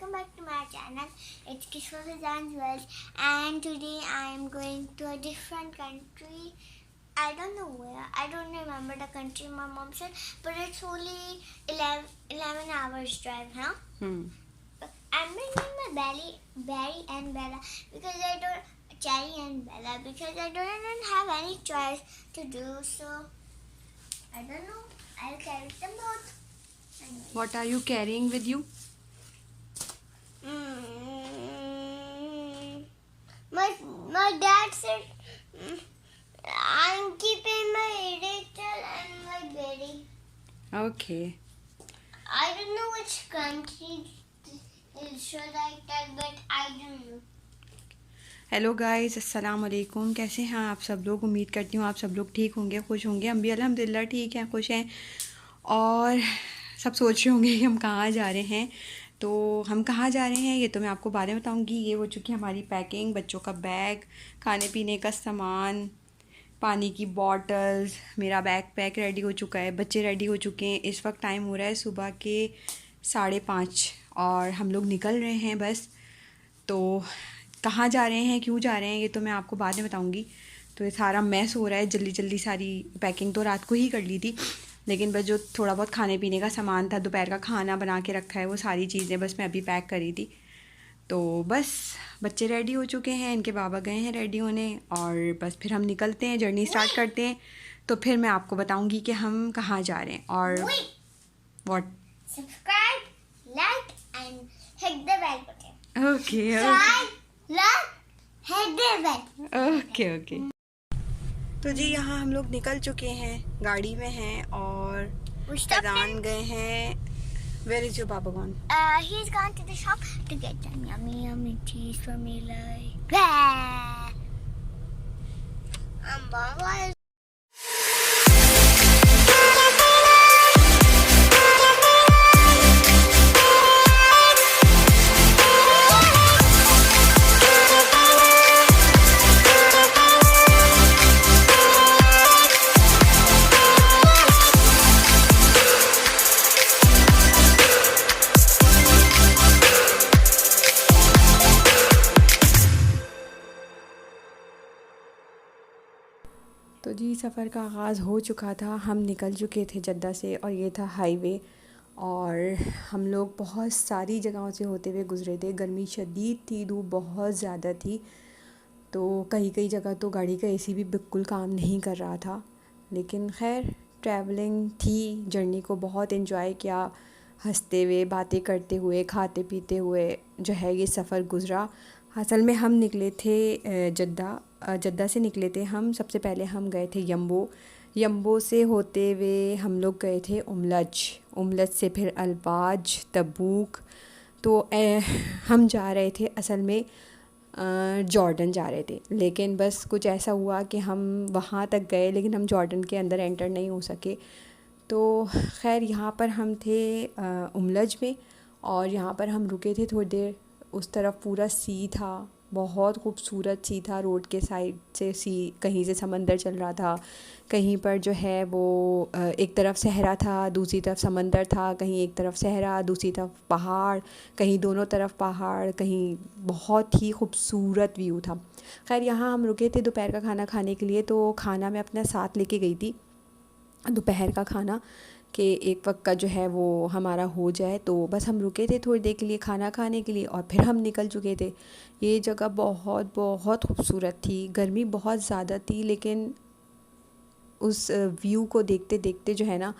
welcome back to my channel. It's Kishore and Wells, and today I am going to a different country. I don't know where. I don't remember the country my mom said, but it's only 11 hours drive, huh? I'm bringing my Barry and Bella because I don't Cherry and Bella because I don't have any choice to do. So I don't know. I'll carry them both. Anyway. What are you carrying with you? My dad said I'm keeping my eraser and my berry. Okay. I don't know which country should I tell, but I don't know. Hello guys, अस्सलाम वालेकुम। कैसे हैं आप सब लोग? उम्मीद करती हूँ आप सब लोग ठीक होंगे, खुश होंगे। हम भी अल्हम्दुलिल्लाह ठीक हैं, खुश हैं। और सब सोच रहे होंगे कि हम कहाँ जा रहे हैं। तो हम कहाँ जा रहे हैं ये तो मैं आपको बाद में बताऊँगी। ये हो चुकी है हमारी पैकिंग, बच्चों का बैग, खाने पीने का सामान, पानी की बॉटल्स, मेरा बैग पैक रेडी हो चुका है, बच्चे रेडी हो चुके हैं। इस वक्त टाइम हो रहा है सुबह के 5:30 और हम लोग निकल रहे हैं बस। तो कहाँ जा रहे हैं, क्यों जा रहे हैं, ये तो मैं आपको बाद में बताऊँगी। तो ये सारा मैस हो रहा है, जल्दी जल्दी सारी पैकिंग तो रात को ही कर ली थी, लेकिन बस जो थोड़ा बहुत खाने पीने का सामान था, दोपहर का खाना बना के रखा है, वो सारी चीज़ें बस मैं अभी पैक करी थी। तो बस बच्चे रेडी हो चुके हैं, इनके बाबा गए हैं रेडी होने, और बस फिर हम निकलते हैं, जर्नी स्टार्ट करते हैं। तो फिर मैं आपको बताऊँगी कि हम कहाँ जा रहे हैं। और what Subscribe, like, and hit the bell button. Okay Like, hit the bell. Okay okay. तो जी यहाँ हम लोग निकल चुके हैं, गाड़ी में हैं और अजान गए हैं। Where is your Baba gone? He's gone to the shop to get some yummy cheese for me, like. Baba is. तो जी सफ़र का आगाज़ हो चुका था, हम निकल चुके थे जद्दा से और ये था हाईवे। और हम लोग बहुत सारी जगहों से होते हुए गुज़रे थे। गर्मी शदीद थी, धूप बहुत ज़्यादा थी, तो कई जगह तो गाड़ी का एसी भी बिल्कुल काम नहीं कर रहा था। लेकिन खैर ट्रैवलिंग थी, जर्नी को बहुत एंजॉय किया, हंसते हुए, बातें करते हुए, खाते पीते हुए जो है ये सफ़र गुज़रा। असल में हम निकले थे जद्दा से निकले थे हम। सबसे पहले हम गए थे यम्बो से होते हुए हम लोग गए थे उमलज से फिर अल्बाज, तबूक। तो हम जा रहे थे असल में जॉर्डन जा रहे थे, लेकिन बस कुछ ऐसा हुआ कि हम वहाँ तक गए लेकिन हम जॉर्डन के अंदर एंटर नहीं हो सके। तो खैर यहाँ पर हम थे उमलज में, और यहाँ पर हम रुके थे थोड़ी देर। उस तरफ पूरा सी था, बहुत खूबसूरत सी था, रोड के साइड से सी, कहीं से समंदर चल रहा था, कहीं पर जो है वो एक तरफ सहरा था, दूसरी तरफ समंदर था, कहीं एक तरफ सहरा, दूसरी तरफ पहाड़, कहीं दोनों तरफ पहाड़, कहीं बहुत ही खूबसूरत व्यू था। खैर यहाँ हम रुके थे दोपहर का खाना खाने के लिए। तो खाना मैं अपने साथ लेके गई थी, दोपहर का खाना, कि एक वक्त का जो है वो हमारा हो जाए। तो बस हम रुके थे थोड़ी देर के लिए खाना खाने के लिए और फिर हम निकल चुके थे। ये जगह बहुत बहुत खूबसूरत थी, गर्मी बहुत ज़्यादा थी, लेकिन उस व्यू को देखते देखते जो है ना,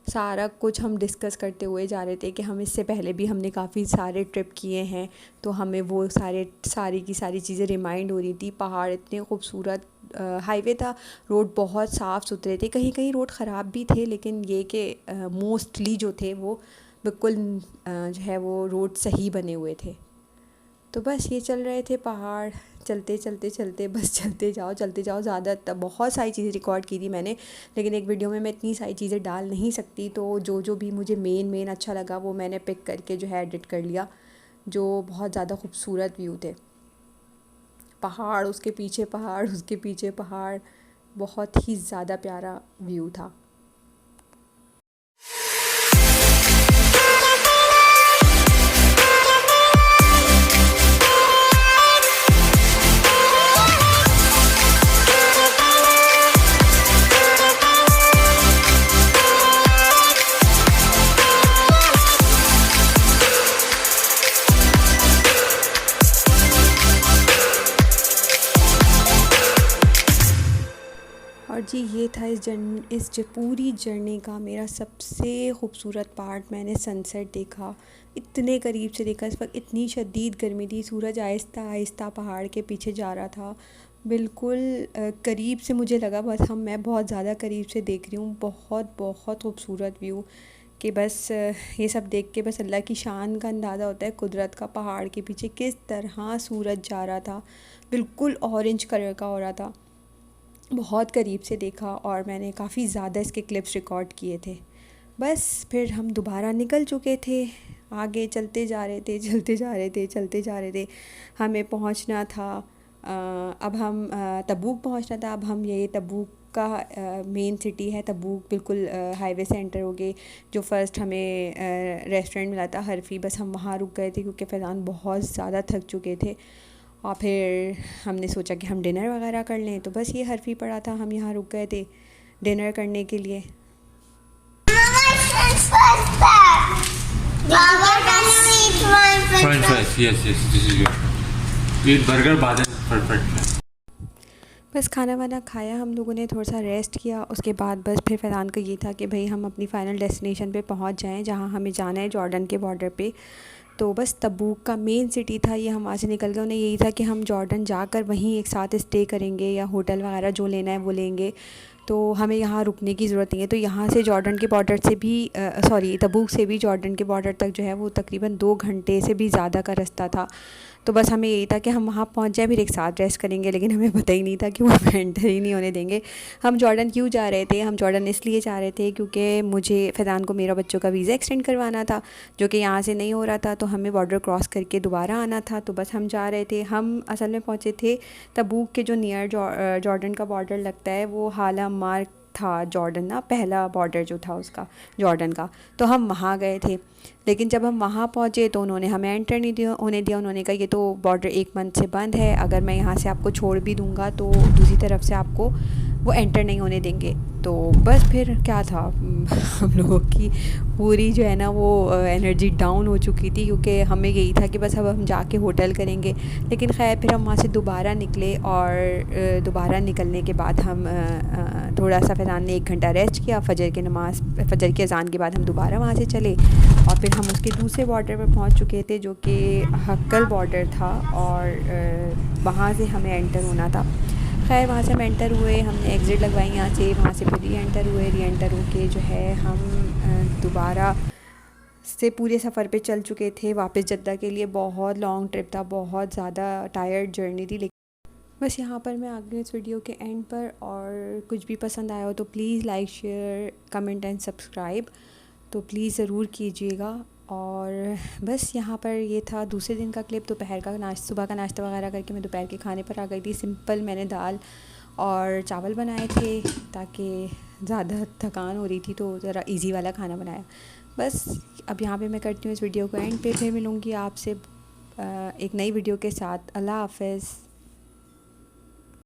सारा कुछ हम डिस्कस करते हुए जा रहे थे कि हम इससे पहले भी हमने काफ़ी सारे ट्रिप किए हैं, तो हमें वो सारी की सारी चीज़ें रिमाइंड हो रही थी। पहाड़ इतने खूबसूरत, हाईवे था, रोड बहुत साफ़ सुथरे थे, कहीं कहीं रोड ख़राब भी थे, लेकिन ये कि मोस्टली जो थे वो बिल्कुल जो है वो रोड सही बने हुए थे। तो बस ये चल रहे थे पहाड़, चलते बस चलते जाओ। ज़्यादा बहुत सारी चीज़ें रिकॉर्ड की थी मैंने, लेकिन एक वीडियो में मैं इतनी सारी चीज़ें डाल नहीं सकती। तो जो भी मुझे मेन अच्छा लगा वो मैंने पिक करके जो है एडिट कर लिया। जो बहुत ज़्यादा खूबसूरत व्यू थे, पहाड़, उसके पीछे पहाड़, बहुत ही ज़्यादा प्यारा व्यू था। और जी ये था इस पूरी जर्नी का मेरा सबसे ख़ूबसूरत पार्ट। मैंने सनसेट देखा, इतने करीब से देखा। इस वक्त इतनी शदीद गर्मी थी, सूरज आहिस्ता आहिस्ता पहाड़ के पीछे जा रहा था। बिल्कुल करीब से मुझे लगा, बस मैं बहुत ज़्यादा करीब से देख रही हूँ। बहुत बहुत खूबसूरत व्यू कि बस ये सब देख के बस अल्लाह की शान का अंदाज़ा होता है, कुदरत का। पहाड़ के पीछे किस तरह सूरज जा रहा था, बिल्कुल ऑरेंज कलर का हो रहा था। बहुत करीब से देखा और मैंने काफ़ी ज़्यादा इसके क्लिप्स रिकॉर्ड किए थे। बस फिर हम दोबारा निकल चुके थे, आगे चलते जा रहे थे, चलते जा रहे थे, चलते जा रहे थे। हमें पहुंचना था, अब हम तबूक पहुंचना था। अब हम ये तबूक का मेन सिटी है तबूक, बिल्कुल हाईवे से एंटर हो गए। जो फ़र्स्ट हमें रेस्टोरेंट मिला था हरफी, बस हम वहाँ रुक गए थे क्योंकि फ़ैज़ान बहुत ज़्यादा थक चुके थे। और फिर हमने सोचा कि हम डिनर वगैरह कर लें, तो बस ये हरफी पड़ा था, हम यहाँ रुक गए थे डिनर करने के लिए। French fries, yes, this is your. Eat burger, बाद में perfect. बस खाना वाना खाया हम लोगों ने, थोड़ा सा रेस्ट किया। उसके बाद बस फिर फ़ैज़ान का ये था कि भाई हम अपनी फ़ाइनल डेस्टिनेशन पे पहुंच जाएं, जहां हमें जाना है जॉर्डन के बॉर्डर पे। तो बस तबूक का मेन सिटी था ये, हम वहाँ से निकल गए। उन्हें यही था कि हम जॉर्डन जाकर वहीं एक साथ स्टे करेंगे या होटल वगैरह जो लेना है वो लेंगे, तो हमें यहाँ रुकने की ज़रूरत नहीं है। तो यहाँ से जॉर्डन के बॉर्डर से भी तबूक से भी जॉर्डन के बॉर्डर तक जो है वो तकरीबन 2 घंटे से भी ज़्यादा का रास्ता था। तो बस हमें यही था कि हम वहाँ पहुँच जाए, फिर एक साथ रेस्ट करेंगे। लेकिन हमें पता ही नहीं था कि वो एंटर ही नहीं होने देंगे। हम जॉर्डन क्यों जा रहे थे? हम जॉर्डन इसलिए जा रहे थे क्योंकि मुझे फ़ैज़ान को मेरा बच्चों का वीज़ा एक्सटेंड करवाना था, जो कि यहाँ से नहीं हो रहा था। तो हमें बॉर्डर क्रॉस करके दोबारा आना था, तो बस हम जा रहे थे। हम असल में पहुँचे थे तबूक के जो नियर जॉर्डन का बॉर्डर लगता है, वो हाला मार्क था जॉर्डन ना, पहला बॉर्डर जो था उसका जॉर्डन का। तो हम वहाँ गए थे, लेकिन जब हम वहाँ पहुँचे तो उन्होंने हमें एंटर नहीं होने दिया। उन्होंने कहा ये तो बॉर्डर 1 मंथ से बंद है, अगर मैं यहाँ से आपको छोड़ भी दूँगा तो दूसरी तरफ से आपको वो एंटर नहीं होने देंगे। तो बस फिर क्या था, हम लोगों की पूरी जो है ना वो एनर्जी डाउन हो चुकी थी, क्योंकि हमें यही था कि बस अब हम जाके होटल करेंगे। लेकिन खैर फिर हम वहाँ से दोबारा निकले और दोबारा निकलने के बाद हम थोड़ा सा फ़ैज़ान ने 1 घंटा रेस्ट किया। फ़जर की अज़ान के बाद हम दोबारा वहाँ से चले और फिर हम उसके दूसरे बॉर्डर पर पहुँच चुके थे, जो कि हक्कल बॉर्डर था, और वहाँ से हमें एंटर होना था। खैर वहाँ से हम एंटर हुए, हमने एग्ज़िट लगवाई यहाँ से, वहाँ से फिर री एंटर होके जो है हम दोबारा से पूरे सफ़र पे चल चुके थे वापस जद्दा के लिए। बहुत लॉन्ग ट्रिप था, बहुत ज़्यादा टायर्ड जर्नी थी। बस यहाँ पर मैं आ गई इस वीडियो के एंड पर, और कुछ भी पसंद आया हो तो please like, share, comment and subscribe तो प्लीज़ ज़रूर कीजिएगा। और बस यहाँ पर ये था दूसरे दिन का क्लिप। सुबह का नाश्ता वगैरह करके मैं दोपहर के खाने पर आ गई थी। सिंपल मैंने दाल और चावल बनाए थे, ताकि ज़्यादा थकान हो रही थी तो ज़रा इजी वाला खाना बनाया। बस अब यहाँ पे मैं करती हूँ इस वीडियो को एंड पे, फिर मिलूँगी आपसे एक नई वीडियो के साथ। अल्लाह हाफ़िज़।